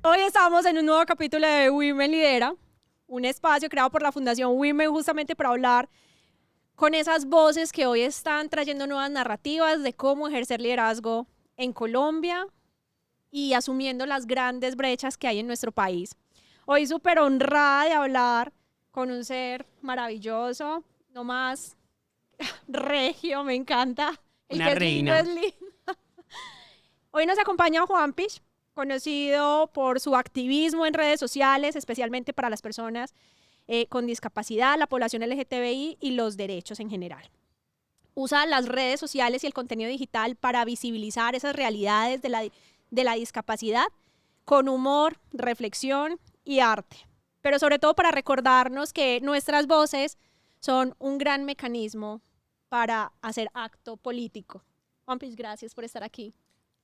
Hoy estamos en un nuevo capítulo de Women Lidera, un espacio creado por la Fundación Women justamente para hablar con esas voces que hoy están trayendo nuevas narrativas de cómo ejercer liderazgo en Colombia y asumiendo las grandes brechas que hay en nuestro país. Hoy súper honrada de hablar con un ser maravilloso, no más regio, me encanta. El Una que es lindo reina. es lindo. Hoy nos acompaña Juan Pish, conocido por su activismo en redes sociales, especialmente para las personas con discapacidad, la población LGTBI y los derechos en general. Usa las redes sociales y el contenido digital para visibilizar esas realidades de la discapacidad con humor, reflexión y arte. Pero sobre todo para recordarnos que nuestras voces son un gran mecanismo para hacer acto político. Juan Pish, gracias por estar aquí.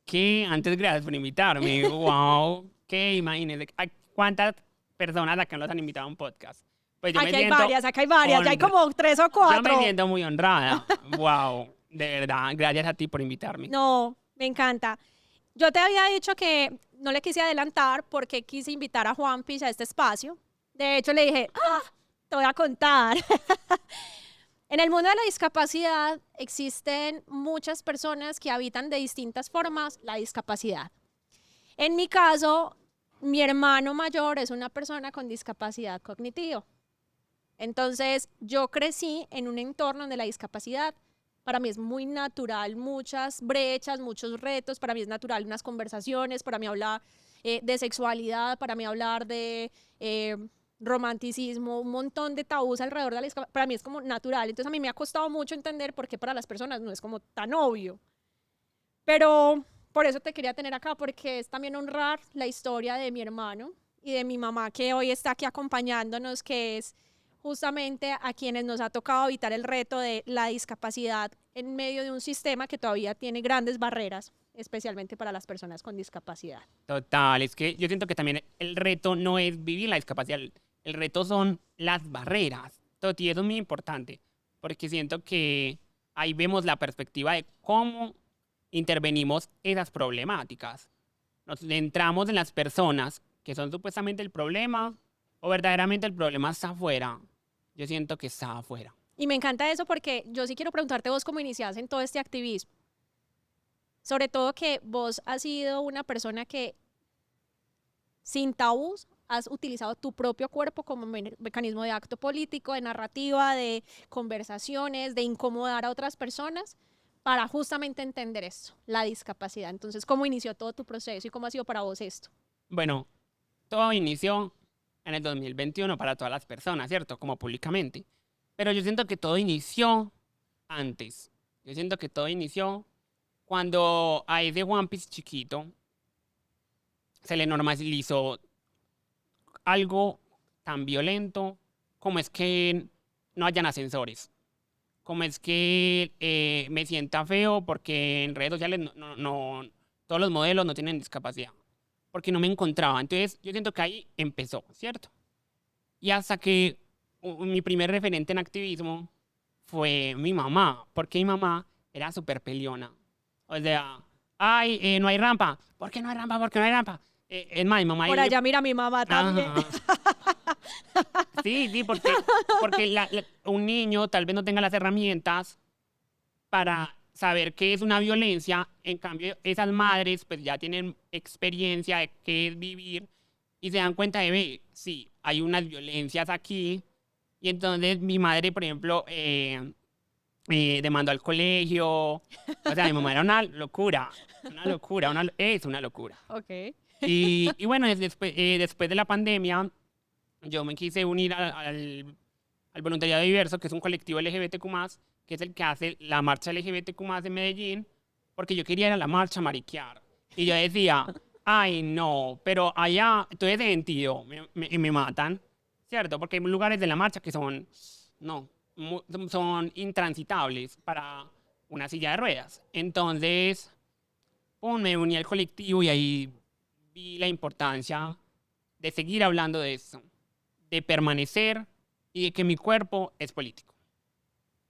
Que antes, gracias por invitarme. Wow, que imagínense. ¿Cuántas personas acá nos han invitado a un podcast? Pues yo me siento Acá hay varias, ya hay como 3 o yo me 4. siento muy honrada. Wow, de verdad, gracias a ti por invitarme. No, me encanta. Yo te había dicho que no le quise adelantar porque quise invitar a Juan Pish a este espacio. De hecho, le dije, te voy a contar. En el mundo de la discapacidad existen muchas personas que habitan de distintas formas la discapacidad. En mi caso, mi hermano mayor es una persona con discapacidad cognitiva. Entonces, yo crecí en un entorno donde la discapacidad para mí es muy natural, muchas brechas, muchos retos, para mí es natural unas conversaciones, para mí hablar de sexualidad, para mí hablar de romanticismo, un montón de tabús alrededor de la discapacidad, para mí es como natural. Entonces, a mí me ha costado mucho entender por qué para las personas no es como tan obvio. Pero por eso te quería tener acá, porque es también honrar la historia de mi hermano y de mi mamá que hoy está aquí acompañándonos, que es justamente a quienes nos ha tocado evitar el reto de la discapacidad en medio de un sistema que todavía tiene grandes barreras, especialmente para las personas con discapacidad. Total, es que yo siento que también el reto no es vivir la discapacidad, el reto son las barreras. Y eso es muy importante, porque siento que ahí vemos la perspectiva de cómo intervenimos esas problemáticas. Nos centramos en las personas que son supuestamente el problema o verdaderamente el problema está afuera. Yo siento que está afuera. Y me encanta eso porque yo sí quiero preguntarte vos cómo iniciaste en todo este activismo. Sobre todo que vos has sido una persona que sin tabús has utilizado tu propio cuerpo como mecanismo de acto político, de narrativa, de conversaciones, de incomodar a otras personas para justamente entender esto, la discapacidad. Entonces, ¿cómo inició todo tu proceso y cómo ha sido para vos esto? Bueno, todo inició en el 2021 para todas las personas, ¿cierto? Como públicamente. Pero yo siento que todo inició antes. Yo siento que todo inició cuando a ese One Piece chiquito se le normalizó algo tan violento como es que no hayan ascensores. Como es que me sienta feo porque en redes sociales todos los modelos no tienen discapacidad. Porque no me encontraba. Entonces yo siento que ahí empezó, ¿cierto? Y hasta que mi primer referente en activismo fue mi mamá, porque mi mamá era súper peleona. O sea, ay, no hay rampa. ¿Por qué no hay rampa? ¿Por qué no hay rampa? Es más, mi mamá... Por allá mira mi mamá también. Ajá. Sí, sí, porque un niño tal vez no tenga las herramientas para saber qué es una violencia. En cambio, esas madres pues ya tienen experiencia de qué es vivir y se dan cuenta de, ve, sí, hay unas violencias aquí. Y entonces mi madre, por ejemplo, demandó al colegio. O sea, mi mamá era una locura, es una locura. Ok. Y bueno, después de la pandemia, yo me quise unir al Voluntariado Diverso, que es un colectivo LGBTQ+, que es el que hace la marcha LGBTQ+, en Medellín, porque yo quería ir a la marcha a mariquear. Y yo decía, ay, no, pero allá, todo ese sentido, me matan, ¿cierto? Porque hay lugares de la marcha que son, no, son intransitables para una silla de ruedas. Entonces, me uní al colectivo y ahí vi la importancia de seguir hablando de eso, de permanecer y de que mi cuerpo es político.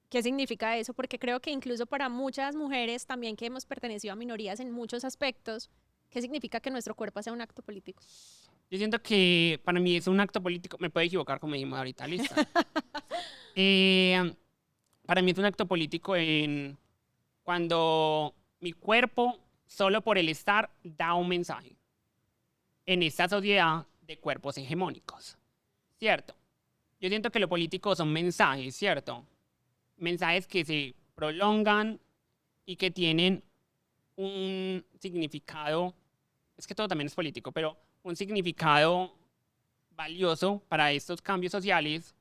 ¿Qué significa eso? Porque creo que incluso para muchas mujeres también que hemos pertenecido a minorías en muchos aspectos, ¿Qué significa que nuestro cuerpo sea un acto político? Yo siento que para mí es un acto político, me puedo equivocar como dijimos ahorita, listo. Para mí es un acto político en cuando mi cuerpo, solo por el estar, da un mensaje en esta sociedad de cuerpos hegemónicos, ¿cierto? Yo siento que lo político son mensajes, ¿cierto? Mensajes que se prolongan y que tienen un significado, es que todo también es político, pero un significado valioso para estos cambios sociales.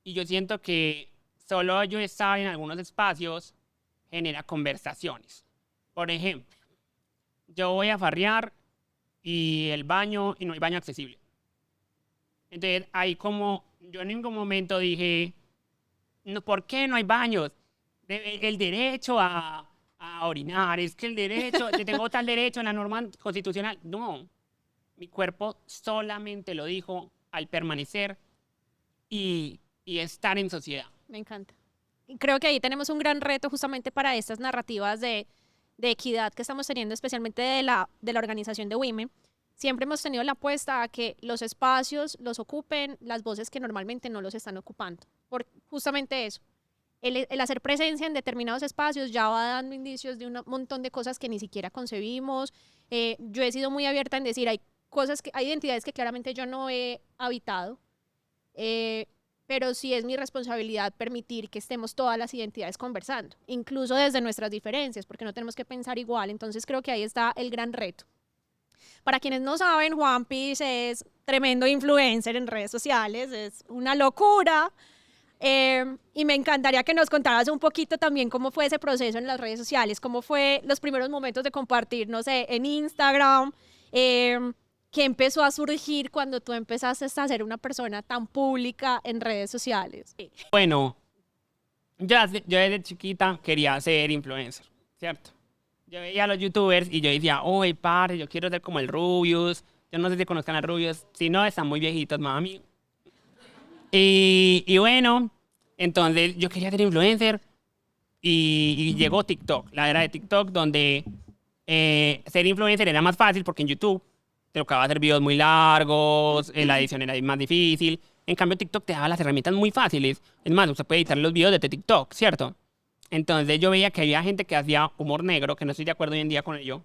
Y yo siento que solo yo estar en algunos espacios genera conversaciones. Por ejemplo, yo voy a farrear y no hay baño accesible. Entonces, ahí como yo en ningún momento dije, no, ¿por qué no hay baños? El derecho a orinar, es que el derecho, tengo tal derecho en la norma constitucional. No, mi cuerpo solamente lo dijo al permanecer y estar en sociedad. Me encanta. Y creo que ahí tenemos un gran reto justamente para estas narrativas de equidad que estamos teniendo, especialmente de la organización de Women. Siempre hemos tenido la apuesta a que los espacios los ocupen las voces que normalmente no los están ocupando. Por justamente eso. El hacer presencia en determinados espacios ya va dando indicios de un montón de cosas que ni siquiera concebimos. Yo he sido muy abierta en decir, hay identidades que claramente yo no he habitado, pero sí es mi responsabilidad permitir que estemos todas las identidades conversando, incluso desde nuestras diferencias, porque no tenemos que pensar igual. Entonces creo que ahí está el gran reto. Para quienes no saben, Juanpis es tremendo influencer en redes sociales, es una locura. Y me encantaría que nos contaras un poquito también cómo fue ese proceso en las redes sociales, cómo fue los primeros momentos de compartir, no sé, en Instagram, qué empezó a surgir cuando tú empezaste a ser una persona tan pública en redes sociales. Bueno, yo desde chiquita quería ser influencer, ¿cierto? Yo veía a los youtubers y yo decía, oye, padre, yo quiero ser como el Rubius. Yo no sé si conozcan a Rubius, si no, están muy viejitos, mami. Y bueno, entonces yo quería ser influencer y llegó TikTok, la era de TikTok, donde ser influencer era más fácil porque en YouTube te tocaba hacer videos muy largos, la edición era más difícil. En cambio, TikTok te daba las herramientas muy fáciles. Es más, usted puede editar los videos de TikTok, ¿cierto? Entonces yo veía que había gente que hacía humor negro, que no estoy de acuerdo hoy en día con ello.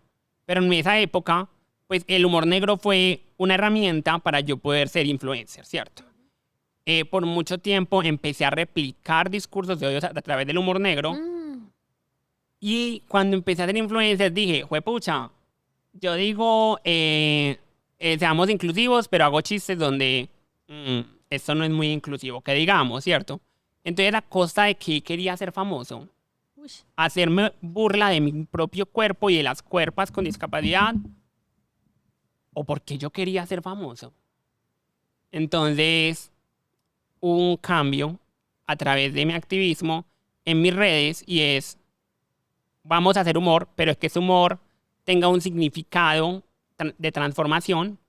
Pero en esa época, pues el humor negro fue una herramienta para yo poder ser influencer, ¿cierto? Por mucho tiempo empecé a replicar discursos de odio a través del humor negro. Y cuando empecé a ser influencer dije, juepucha, yo digo, seamos inclusivos, pero hago chistes donde esto no es muy inclusivo, que digamos, ¿cierto? Entonces, a costa de que quería ser famoso, hacerme burla de mi propio cuerpo y de las cuerpas con discapacidad, o porque yo quería ser famoso. Entonces, hubo un cambio a través de mi activismo en mis redes y es, vamos a hacer humor, pero es que ese humor tenga un significado de transformación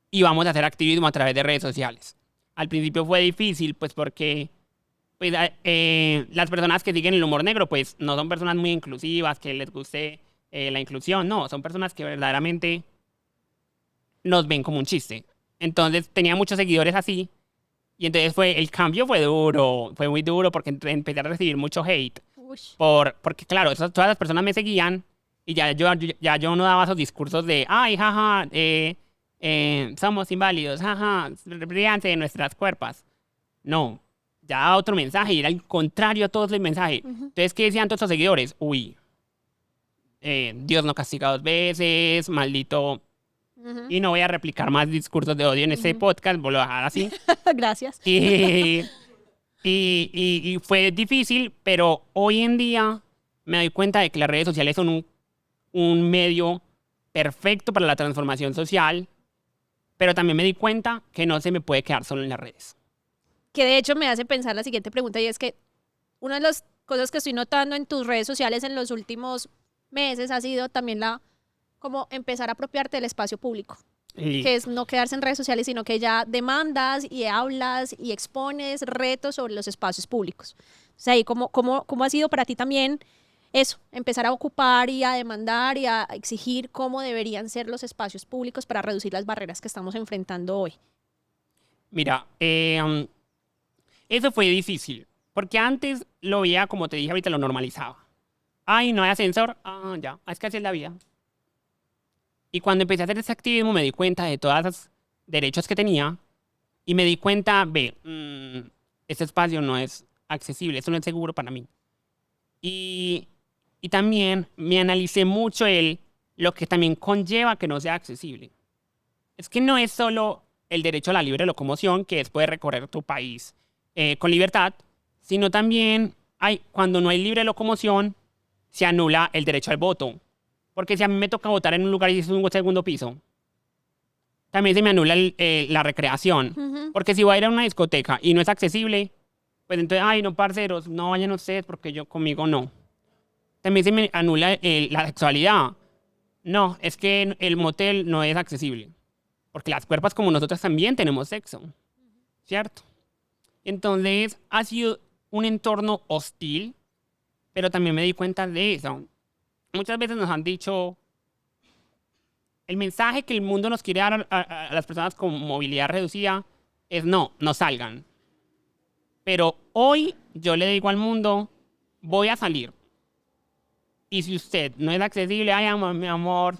y vamos a hacer activismo a través de redes sociales. Al principio fue difícil, pues porque pues, las personas que siguen el humor negro, pues no son personas muy inclusivas, que les guste la inclusión, no, son personas que verdaderamente nos ven como un chiste. Entonces tenía muchos seguidores así y entonces el cambio fue duro, fue muy duro porque empecé a recibir mucho hate. Porque claro, todas las personas me seguían y ya yo no daba esos discursos de, ay, jaja, somos inválidos, jaja, ríanse de nuestras cuerpas. No, ya daba otro mensaje y era el contrario a todos los mensajes. Entonces, ¿qué decían todos esos seguidores? Uy, Dios no castiga 2 veces, maldito. Y no voy a replicar más discursos de odio en este podcast, voy a dejar así. Gracias. Y fue difícil, pero hoy en día me doy cuenta de que las redes sociales son un medio perfecto para la transformación social, pero también me di cuenta que no se me puede quedar solo en las redes. Que de hecho me hace pensar la siguiente pregunta y es que una de las cosas que estoy notando en tus redes sociales en los últimos meses ha sido también como empezar a apropiarte del espacio público. Que es no quedarse en redes sociales, sino que ya demandas y hablas y expones retos sobre los espacios públicos. O sea, ¿cómo ha sido para ti también eso, empezar a ocupar y a demandar y a exigir cómo deberían ser los espacios públicos para reducir las barreras que estamos enfrentando hoy. Mira, eso fue difícil, porque antes lo veía, como te dije ahorita, lo normalizaba. Ay, no hay ascensor, ya, es que así es la vida. Y cuando empecé a hacer ese activismo me di cuenta de todos los derechos que tenía y me di cuenta, este espacio no es accesible, eso no es seguro para mí. Y también me analicé mucho lo que también conlleva que no sea accesible. Es que no es solo el derecho a la libre locomoción, que es poder recorrer tu país con libertad, sino también cuando no hay libre locomoción, se anula el derecho al voto. Porque si a mí me toca votar en un lugar y es un segundo piso, también se me anula la recreación. Porque si voy a ir a una discoteca y no es accesible, pues entonces, ay, no, parceros, no vayan ustedes porque yo conmigo no. También se me anula la sexualidad. No, es que el motel no es accesible. Porque las cuerpas como nosotras también tenemos sexo. ¿Cierto? Entonces, ha sido un entorno hostil, pero también me di cuenta de eso. Muchas veces nos han dicho, el mensaje que el mundo nos quiere dar a las personas con movilidad reducida es no salgan. Pero hoy yo le digo al mundo, voy a salir. Y si usted no es accesible, ay, mi amor,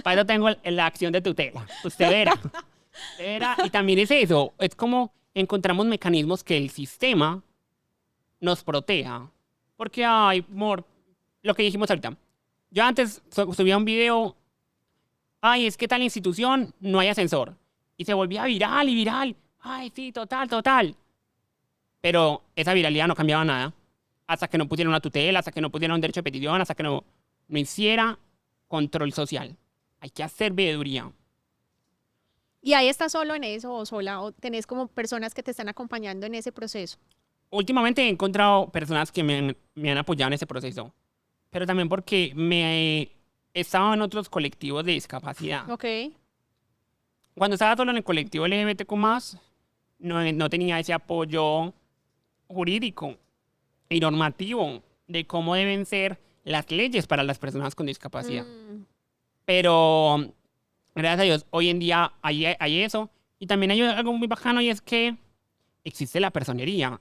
para eso tengo la acción de tutela. Usted verá. Y también es eso, es como encontramos mecanismos que el sistema nos proteja. Porque, ay, amor, lo que dijimos ahorita. Yo antes subía un video, ay, es que tal institución no hay ascensor. Y se volvía viral y viral. Ay, sí, total. Pero esa viralidad no cambiaba nada. Hasta que no pusieran una tutela, hasta que no pusieran un derecho de petición, hasta que no hiciera control social. Hay que hacer veeduría. ¿Y ahí estás solo en eso o sola? ¿O tenés como personas que te están acompañando en ese proceso? Últimamente he encontrado personas que me han apoyado en ese proceso. Pero también porque he estado en otros colectivos de discapacidad. Ok. Cuando estaba solo en el colectivo LGBTQ+, no tenía ese apoyo jurídico y normativo de cómo deben ser las leyes para las personas con discapacidad. Pero, gracias a Dios, hoy en día hay eso. Y también hay algo muy bacano y es que existe la personería.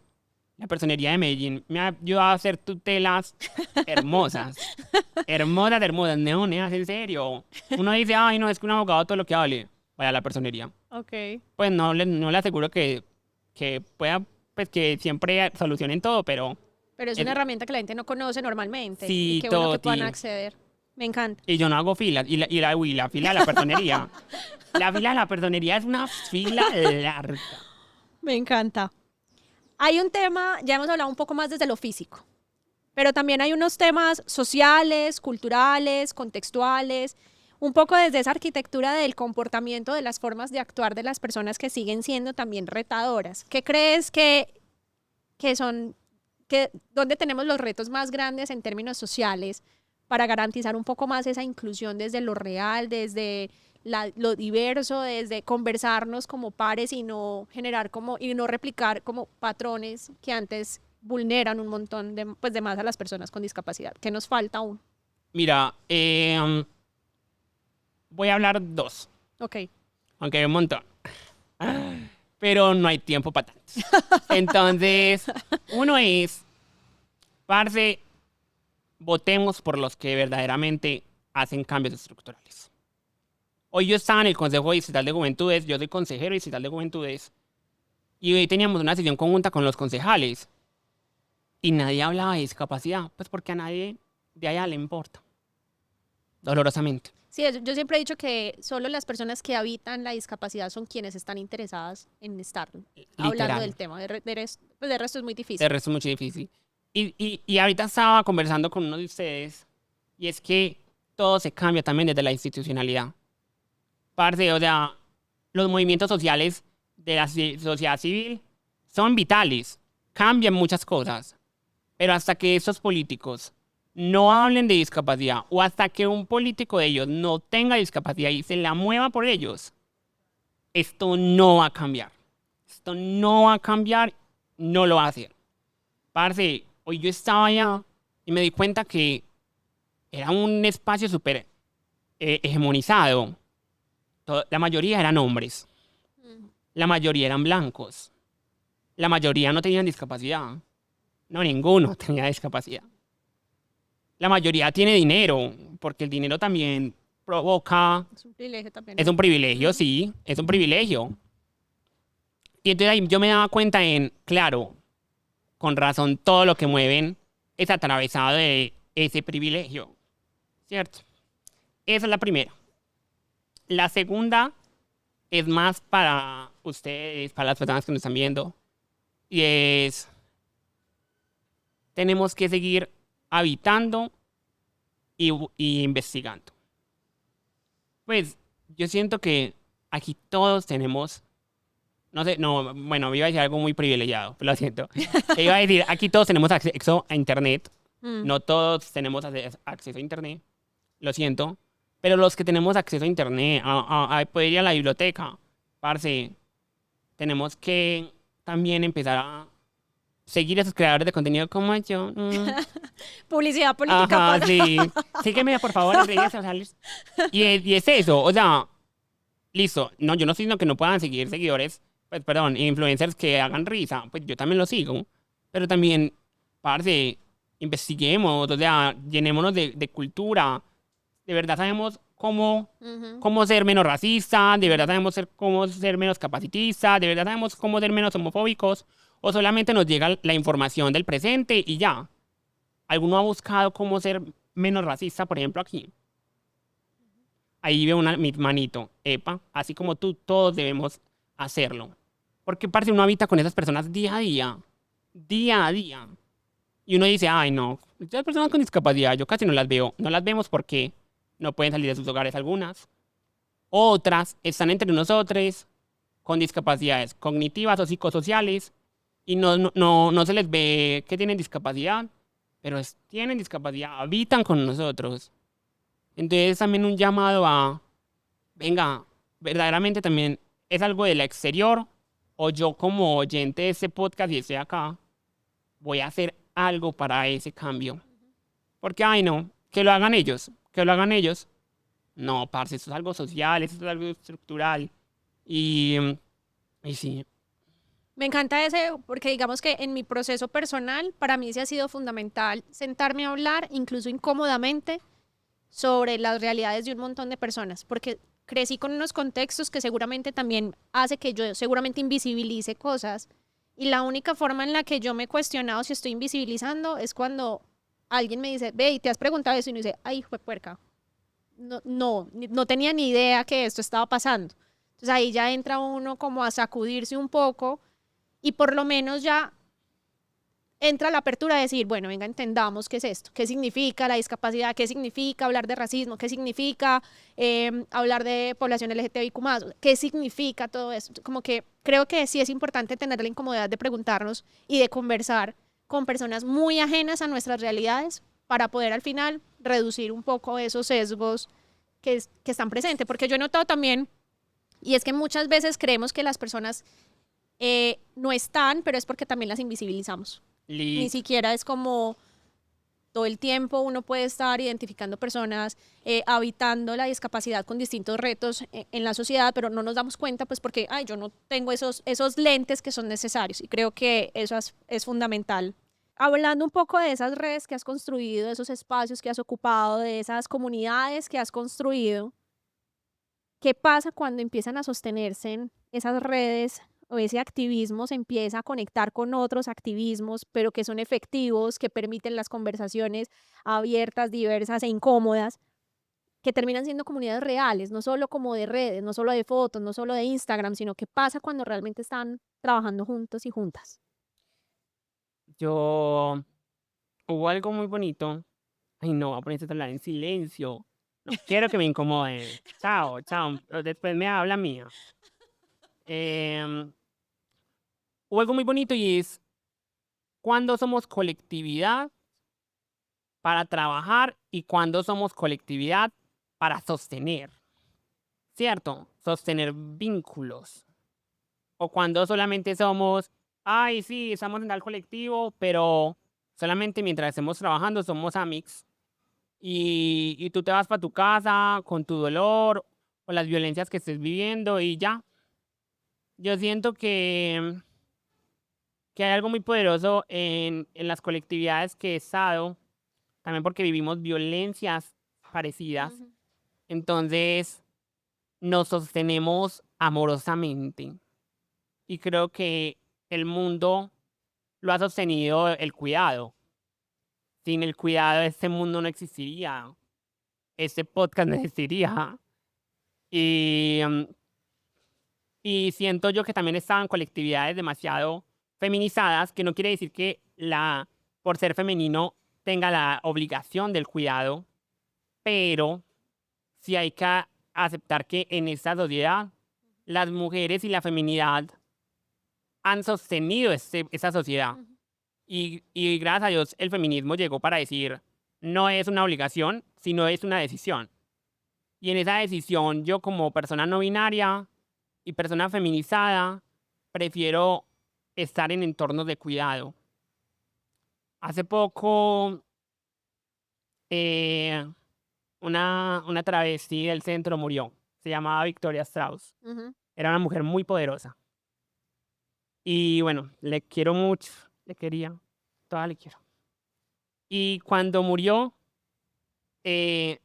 La personería de Medellín me ha ayudado a hacer tutelas hermosas. hermosas. No, en serio. Uno dice, ay, no, es que un abogado todo lo que hable. Vaya a la personería. Ok. Pues no le aseguro que pueda, pues que siempre solucionen todo, pero... Pero es una herramienta que la gente no conoce normalmente. Sí, y que bueno que puedan Toti. acceder. Me encanta. Y yo no hago filas. Y la fila de la personería. La fila de la personería es una fila larga. Me encanta. Hay un tema, ya hemos hablado un poco más desde lo físico, pero también hay unos temas sociales, culturales, contextuales, un poco desde esa arquitectura del comportamiento, de las formas de actuar de las personas que siguen siendo también retadoras. ¿Qué crees que son, dónde tenemos los retos más grandes en términos sociales para garantizar un poco más esa inclusión desde lo real, desde lo diverso, desde conversarnos como pares y no generar y no replicar como patrones que antes vulneran un montón de más a las personas con discapacidad? ¿Qué nos falta aún? Mira, voy a hablar dos. Ok. Aunque hay un montón. Pero no hay tiempo para tantos. Entonces, uno es, parce, votemos por los que verdaderamente hacen cambios estructurales. Hoy yo estaba en el Consejo Distrital de Juventudes, yo soy consejero distrital de Juventudes, y hoy teníamos una sesión conjunta con los concejales, y nadie hablaba de discapacidad, pues porque a nadie de allá le importa, dolorosamente. Sí, yo siempre he dicho que solo las personas que habitan la discapacidad son quienes están interesadas en estar hablando del tema. De resto es muy difícil. De resto es muy difícil. Y ahorita estaba conversando con uno de ustedes, y es que todo se cambia también desde la institucionalidad. Parce, o sea, los movimientos sociales de la sociedad civil son vitales, cambian muchas cosas, pero hasta que estos políticos no hablen de discapacidad o hasta que un político de ellos no tenga discapacidad y se la mueva por ellos, esto no va a cambiar. Esto no va a cambiar, no lo va a hacer. Parce, hoy yo estaba allá y me di cuenta que era un espacio súper hegemonizado. La mayoría eran hombres, la mayoría eran blancos, la mayoría no tenían discapacidad. No, ninguno tenía discapacidad. La mayoría tiene dinero, porque el dinero también provoca... Es un privilegio también, Es ¿no? un privilegio, sí, es un privilegio. Y entonces ahí yo me daba cuenta claro, con razón, todo lo que mueven es atravesado de ese privilegio, ¿cierto? Esa es la primera. La segunda es más para ustedes, para las personas que nos están viendo, y es, tenemos que seguir habitando y investigando. Pues yo siento que aquí todos tenemos, no sé, no, bueno, iba a decir algo muy privilegiado, lo siento. Iba a decir, aquí todos tenemos acceso a Internet, Mm. no todos tenemos acceso a Internet, lo siento, pero los que tenemos acceso a Internet, a poder ir a la biblioteca, parce, tenemos que también empezar a seguir a esos creadores de contenido como yo. Publicidad política Ajá, para... sí. Sígueme, por favor, en redes sociales. Y es eso, o sea, listo. No, yo no estoy diciendo que no puedan seguir seguidores, pues, perdón, influencers que hagan risa, pues yo también lo sigo. Pero también, parce, investiguemos, o sea, llenémonos de cultura. De verdad sabemos Ujú, cómo ser menos racistas, de verdad ujú. sabemos cómo ser menos capacitistas, de verdad sabemos cómo ser menos homofóbicos, o solamente nos llega la información del presente y ya. ¿Alguno ha buscado cómo ser menos racista, por ejemplo, aquí? Ahí veo mi manito, epa, así como tú, todos debemos hacerlo. Porque, parce, uno habita con esas personas día a día, día a día. Y uno dice, ay, no, las personas con discapacidad, yo casi no las veo. No las vemos porque no pueden salir de sus hogares algunas. Otras están entre nosotros con discapacidades cognitivas o psicosociales y no se les ve que tienen discapacidad, pero tienen discapacidad, habitan con nosotros. Entonces también un llamado a, venga, verdaderamente también es algo del exterior o yo como oyente de este podcast y estoy acá, voy a hacer algo para ese cambio. Porque, ay no, que lo hagan ellos, que lo hagan ellos. No, parce, esto es algo social, esto es algo estructural. Y, y sí, Me encanta ese porque digamos que en mi proceso personal, para mí sí ha sido fundamental sentarme a hablar, incluso incómodamente, sobre las realidades de un montón de personas, porque crecí con unos contextos que seguramente también hace que yo seguramente invisibilice cosas. Y la única forma en la que yo me he cuestionado si estoy invisibilizando es cuando alguien me dice, ve, y te has preguntado eso, y uno dice, ay, fue puerca, no tenía ni idea que esto estaba pasando. Entonces ahí ya entra uno como a sacudirse un poco y por lo menos ya entra la apertura de decir, bueno, venga, entendamos qué es esto, qué significa la discapacidad, qué significa hablar de racismo, qué significa hablar de población LGTBIQ+, qué significa todo esto. Como que creo que sí es importante tener la incomodidad de preguntarnos y de conversar con personas muy ajenas a nuestras realidades para poder al final reducir un poco esos sesgos que están presentes. Porque yo he notado también, y es que muchas veces creemos que las personas no están, pero es porque también las invisibilizamos. Ni lit. siquiera es como todo el tiempo uno puede estar identificando personas, habitando la discapacidad con distintos retos en la sociedad, pero no nos damos cuenta pues porque, ay, yo no tengo esos lentes que son necesarios y creo que eso es fundamental. Hablando un poco de esas redes que has construido, de esos espacios que has ocupado, de esas comunidades que has construido, ¿qué pasa cuando empiezan a sostenerse en esas redes o ese activismo se empieza a conectar con otros activismos, pero que son efectivos, que permiten las conversaciones abiertas, diversas e incómodas, que terminan siendo comunidades reales, no solo como de redes, no solo de fotos, no solo de Instagram, sino que pasa cuando realmente están trabajando juntos y juntas? Yo, hubo algo muy bonito. Ay, no, voy a ponerse a hablar en silencio. No quiero que me incomoden. Chao, chao. Después me habla mía. Em, Hubo algo muy bonito y es cuando somos colectividad para trabajar y cuando somos colectividad para sostener, ¿cierto? Sostener vínculos. O cuando solamente somos, ay, sí, estamos en tal colectivo, pero solamente mientras estemos trabajando somos amics y tú te vas para tu casa con tu dolor o las violencias que estés viviendo y ya. Yo siento que hay algo muy poderoso en las colectividades que he estado, también porque vivimos violencias parecidas. Ujú. Entonces, nos sostenemos amorosamente. Y creo que el mundo lo ha sostenido el cuidado. Sin el cuidado, este mundo no existiría. Este podcast no existiría. Y, y siento yo que también estaban colectividades demasiado feminizadas, que no quiere decir que por ser femenino tenga la obligación del cuidado, pero sí hay que aceptar que en esta sociedad las mujeres y la feminidad han sostenido esa sociedad. Ujú. Y gracias a Dios el feminismo llegó para decir, no es una obligación, sino es una decisión. Y en esa decisión yo como persona no binaria y persona feminizada, prefiero estar en entornos de cuidado. Hace poco, eh, una travesti del centro murió. Se llamaba Victoria Strauss. Ujú. Era una mujer muy poderosa. Y bueno, le quiero mucho, le quería, todavía le quiero. Y cuando murió, eh,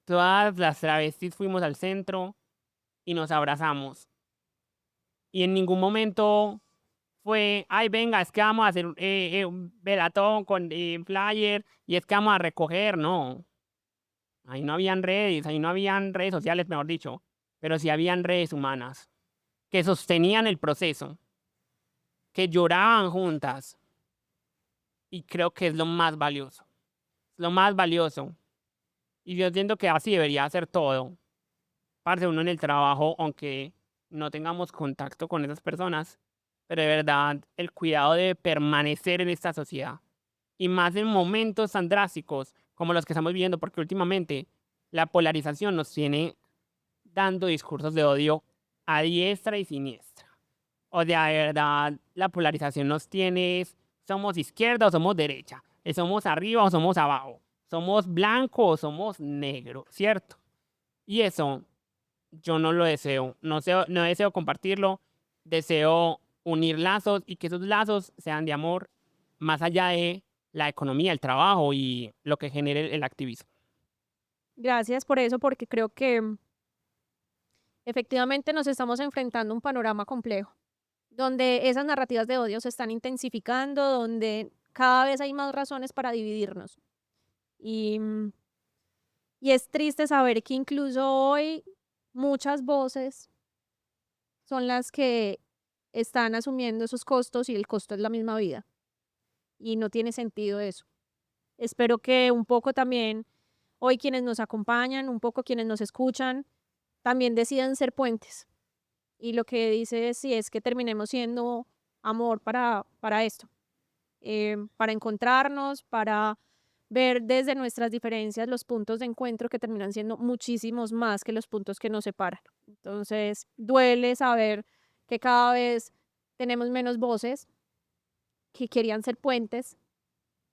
todas las travestis fuimos al centro y nos abrazamos. Y en ningún momento fue, ay, venga, es que vamos a hacer un velatón con flyer y es que vamos a recoger. No, ahí no habían redes, ahí no habían redes sociales, mejor dicho, pero sí habían redes humanas que sostenían el proceso, que lloraban juntas. Y creo que es lo más valioso. Lo más valioso. Y yo entiendo que así debería ser todo. Parce, uno en el trabajo, aunque no tengamos contacto con esas personas, pero de verdad el cuidado de permanecer en esta sociedad. Y más en momentos tan drásticos como los que estamos viviendo, porque últimamente la polarización nos tiene dando discursos de odio a diestra y siniestra. O sea, de verdad, la polarización nos tiene, somos izquierda o somos derecha, somos arriba o somos abajo, somos blanco o somos negro, ¿cierto? Y eso yo no lo deseo, no deseo compartirlo, deseo unir lazos y que esos lazos sean de amor más allá de la economía, el trabajo y lo que genere el activismo. Gracias por eso, porque creo que efectivamente nos estamos enfrentando a un panorama complejo, donde esas narrativas de odio se están intensificando, donde cada vez hay más razones para dividirnos. Y, y es triste saber que incluso hoy muchas voces son las que están asumiendo esos costos y el costo es la misma vida. Y no tiene sentido eso. Espero que un poco también hoy quienes nos acompañan, un poco quienes nos escuchan, también decidan ser puentes. Y lo que dice sí es que terminemos siendo amor para esto, para encontrarnos, para ver desde nuestras diferencias los puntos de encuentro que terminan siendo muchísimos más que los puntos que nos separan. Entonces, duele saber que cada vez tenemos menos voces que querían ser puentes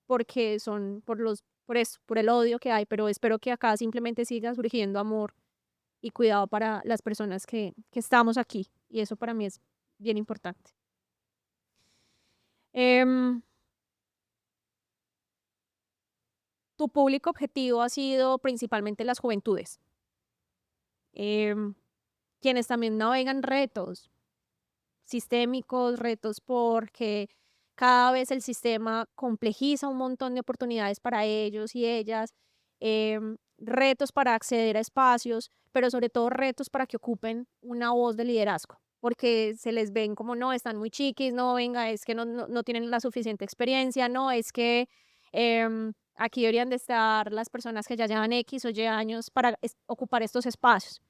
porque son por eso, por el odio que hay, pero espero que acá simplemente siga surgiendo amor y cuidado para las personas que estamos aquí. Y eso para mí es bien importante. Em, Tu público objetivo ha sido principalmente las juventudes, em, quienes también navegan retos sistémicos, retos porque cada vez el sistema complejiza un montón de oportunidades para ellos y ellas, retos para acceder a espacios, pero sobre todo retos para que ocupen una voz de liderazgo, porque se les ven como no, están muy chiquis, no, venga, es que no tienen la suficiente experiencia, no, es que aquí deberían de estar las personas que ya llevan X o Y años para ocupar estos espacios.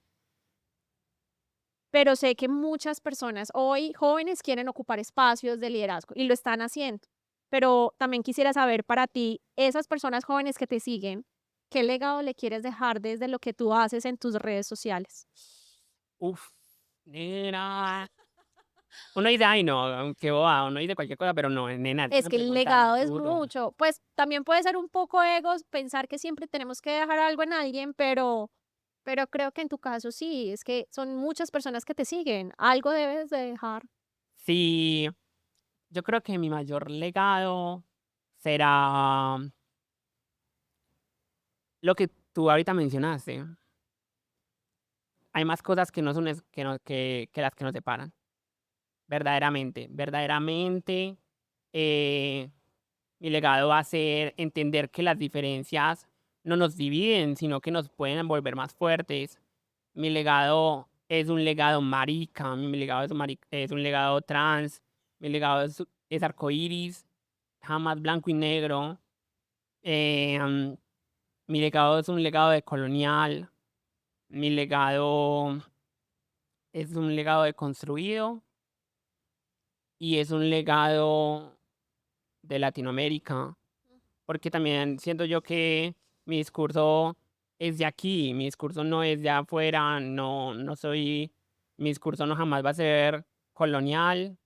Pero sé que muchas personas hoy, jóvenes, quieren ocupar espacios de liderazgo y lo están haciendo. Pero también quisiera saber para ti, esas personas jóvenes que te siguen, ¿qué legado le quieres dejar desde lo que tú haces en tus redes sociales? Uf, nena. Uno dice, ay, no, qué boba, uno dice cualquier cosa, pero no, nena, es Es una que el pregunta legado es duro. mucho. Pues también puede ser un poco egos pensar que siempre tenemos que dejar algo en alguien, pero creo que en tu caso sí, es que son muchas personas que te siguen. Algo debes de dejar. Sí, yo creo que mi mayor legado será lo que tú ahorita mencionaste. Hay más cosas que no son que, que las que nos separan. Verdaderamente, verdaderamente. eh, Mi legado va a ser entender que las diferencias no nos dividen, sino que nos pueden volver más fuertes. Mi legado es un legado marica, mi legado es es un legado trans, mi legado es arcoíris, jamás blanco y negro. eh, mm, Mi legado es un legado de colonial, mi legado es un legado de construido y es un legado de Latinoamérica. Porque también siento yo que mi discurso es de aquí, mi discurso no es de afuera, no soy, mi discurso no jamás va a ser colonial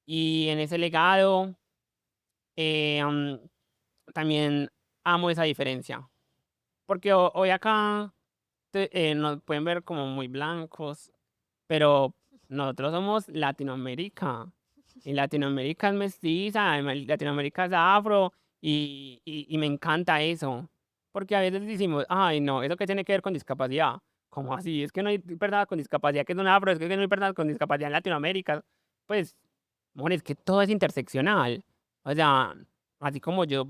y en ese legado eh, mm, también amo esa diferencia, porque hoy acá nos pueden ver como muy blancos, pero nosotros somos Latinoamérica. Y Latinoamérica es mestiza, Latinoamérica es afro, y me encanta eso. Porque a veces decimos, ay, no, ¿eso qué tiene que ver con discapacidad? ¿Cómo así? Es que no hay personas con discapacidad que es un afro, es que no hay personas con discapacidad en Latinoamérica. Pues, amor, es que todo es interseccional. O sea, así como yo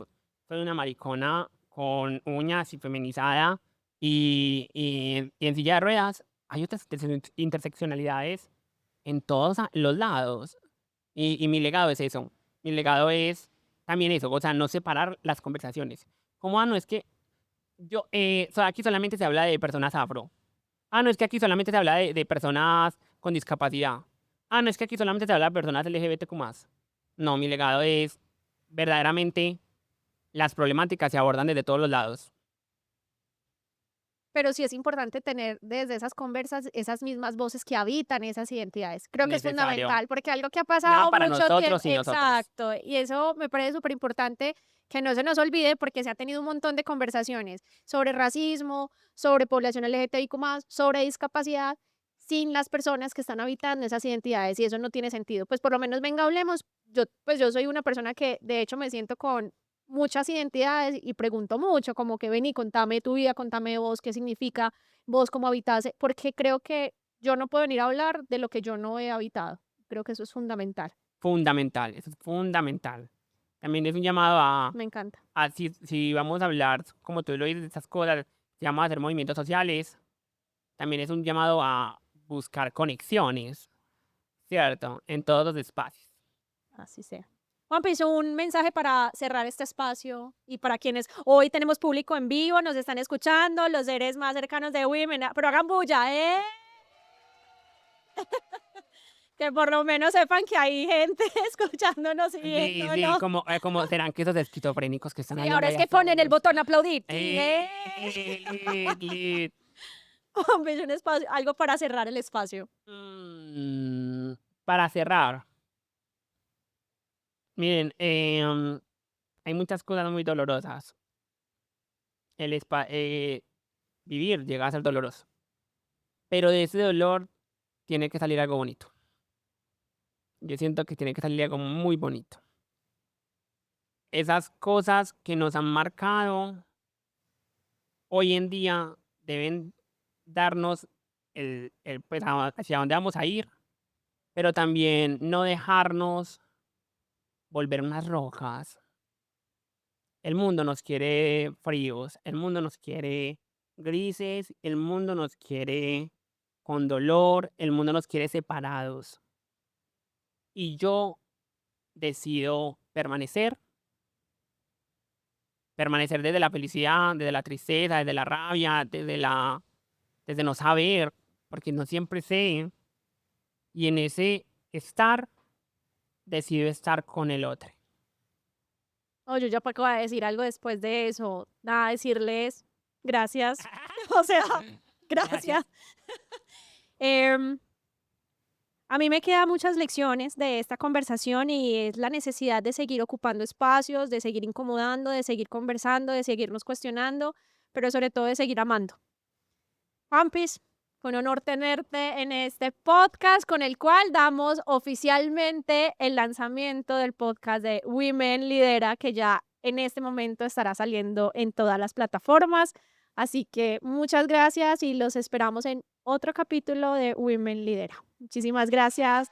soy una maricona con uñas y feminizada y en silla de ruedas, hay otras interseccionalidades en todos los lados. Y mi legado es eso. Mi legado es también eso, o sea, no separar las conversaciones. Como, no, es que aquí solamente se habla de personas afro. No, es que aquí solamente se habla de personas con discapacidad. No, es que aquí solamente se habla de personas LGBTQ+. No, mi legado es verdaderamente las problemáticas se abordan desde todos los lados. Pero sí es importante tener desde esas conversas esas mismas voces que habitan esas identidades. Creo que es Necesario. fundamental porque algo que ha Nada pasado para mucho tiempo, nosotros y nosotros. exacto, y eso me parece súper importante que no se nos olvide porque se ha tenido un montón de conversaciones sobre racismo, sobre población LGTBIQ+, sobre discapacidad, sin las personas que están habitando esas identidades y eso no tiene sentido. Pues por lo menos venga, hablemos. Yo soy una persona que de hecho me siento con muchas identidades y pregunto mucho, como que vení, contame tu vida, contame vos, qué significa vos cómo habitase, porque creo que yo no puedo venir a hablar de lo que yo no he habitado. Creo que eso es fundamental. Fundamental, eso es fundamental. También es un llamado Me encanta. si vamos a hablar, como tú lo dices, de estas cosas, si vamos a hacer movimientos sociales, también es un llamado a buscar conexiones, ¿cierto? En todos los espacios. Así sea. Juanpi, hizo un mensaje para cerrar este espacio y para quienes hoy tenemos público en vivo, nos están escuchando, los seres más cercanos de Women, pero hagan bulla, ¿eh? Que por lo menos sepan que hay gente escuchándonos y Sí, sí, viéndonos. como serán que esos esquizofrénicos que están Sí, hablando ahora es allá que ponen el solos. botón aplaudir. Sí, Lit. Juanpi, un espacio, algo para cerrar el espacio. Mm, para cerrar, miren, hay muchas cosas muy dolorosas. Vivir llega a ser doloroso, pero de ese dolor tiene que salir algo bonito. Yo siento que tiene que salir algo muy bonito. Esas cosas que nos han marcado hoy en día deben darnos pues, hacia dónde vamos a ir, pero también no dejarnos volver unas rocas. El mundo nos quiere fríos, el mundo nos quiere grises, el mundo nos quiere con dolor, el mundo nos quiere separados. Y yo decido permanecer desde la felicidad, desde la tristeza, desde la rabia, desde no saber, porque no siempre sé. Y en ese estar, decido estar con el otro. Oh, yo ya poco voy a decir algo después de eso. Nada, decirles gracias. O sea, Gracias. gracias. Em, A mí me quedan muchas lecciones de esta conversación y es la necesidad de seguir ocupando espacios, de seguir incomodando, de seguir conversando, de seguirnos cuestionando, pero sobre todo de seguir amando. Juanpis, fue un honor tenerte en este podcast con el cual damos oficialmente el lanzamiento del podcast de Women Lidera, que ya en este momento estará saliendo en todas las plataformas. Así que muchas gracias y los esperamos en otro capítulo de Women Lidera. Muchísimas gracias.